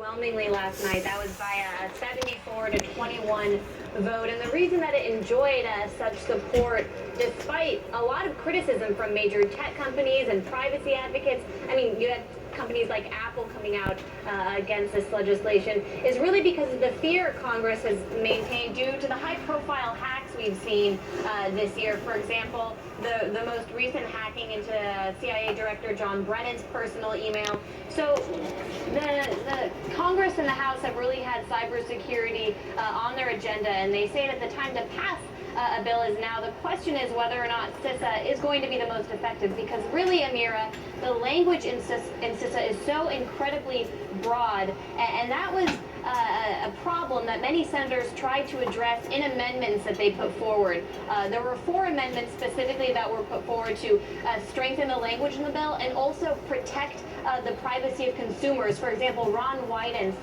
overwhelmingly last night. That was by a 74 to 21 vote. And the reason that it enjoyed such support, despite a lot of criticism from major tech companies and privacy advocates, I mean, you had companies like Apple coming out against this legislation, is really because of the fear Congress has maintained due to the high-profile hacks we've seen this year. For example, the most recent hacking into CIA Director John Brennan's personal email. So the Congress and the House have really had cybersecurity on their agenda, and they say that the time to pass a bill is now. The question is whether or not CISA is going to be the most effective, because really, Amira, the language in CISA is so incredibly broad, and that was a problem that many senators tried to address in amendments that they put forward. There were 4 amendments specifically that were put forward to strengthen the language in the bill and also protect the privacy of consumers. For example, Ron Wyden,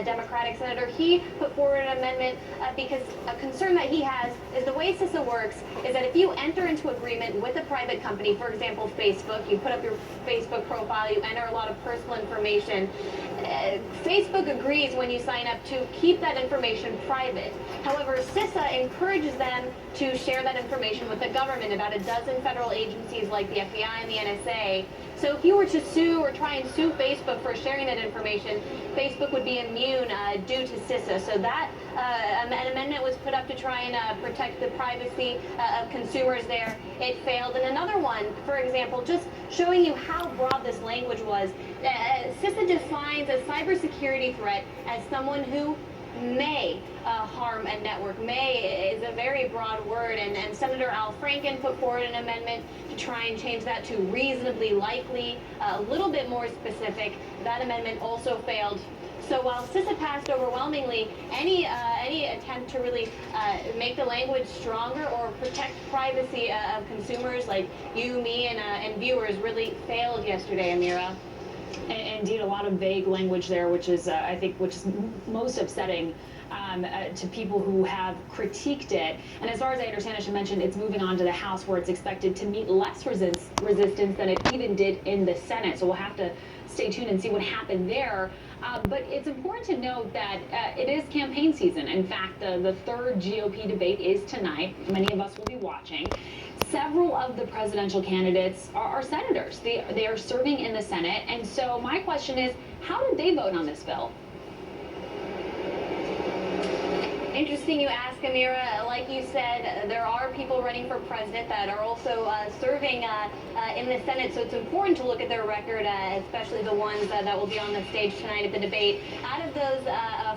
Democratic senator, he put forward an amendment because a concern that he has is the way CISA works is that if you enter into agreement with a private company, for example, Facebook, you put up your Facebook profile, you enter a lot of personal information. Facebook agrees when you sign up to keep that information private. However, CISA encourages them to share that information with the government, about a dozen federal agencies like the FBI and the NSA. So if you were to sue or try and sue Facebook for sharing that information, Facebook would be immune due to CISA. So that an amendment was put up to try and protect the privacy of consumers there. It failed. And another one, for example, just showing you how broad this language was, CISA defines a cybersecurity threat as someone who may harm a network. May is a very broad word, and Senator Al Franken put forward an amendment to try and change that to reasonably likely, a little bit more specific. That amendment also failed. So while CISA passed overwhelmingly, any attempt to really make the language stronger or protect privacy of consumers like you, me, and viewers really failed yesterday, Amira. Indeed, a lot of vague language there, which is, I think, which is most upsetting to people who have critiqued it. And as far as I understand, I should mention, it's moving on to the House, where it's expected to meet less resistance than it even did in the Senate. So we'll have to stay tuned and see what happened there. But it's important to note that it is campaign season. In fact, the third GOP debate is tonight. Many of us will be watching. Several of the presidential candidates are senators. They are serving in the Senate. And so my question is, how did they vote on this bill? Interesting you ask, Amira. Like you said, there are people running for president that are also serving in the Senate, so it's important to look at their record, especially the ones that will be on the stage tonight at the debate. Out of those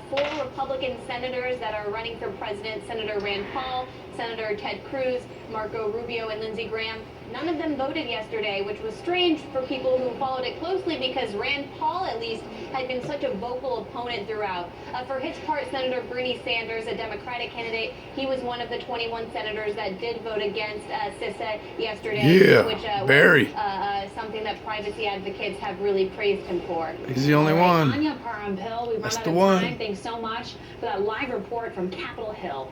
4 Republican senators that are running for president, Senator Rand Paul, Senator Ted Cruz, Marco Rubio, and Lindsey Graham, none of them voted yesterday, which was strange for people who followed it closely, because Rand Paul, at least, had been such a vocal opponent throughout. For his part, Senator Bernie Sanders, a Democratic candidate, he was one of the 21 senators that did vote against CISA yesterday, which was something that privacy advocates have really praised him for. He's the only one. Anya Parampil, we've run out of time. Thanks so much for that live report from Capitol Hill.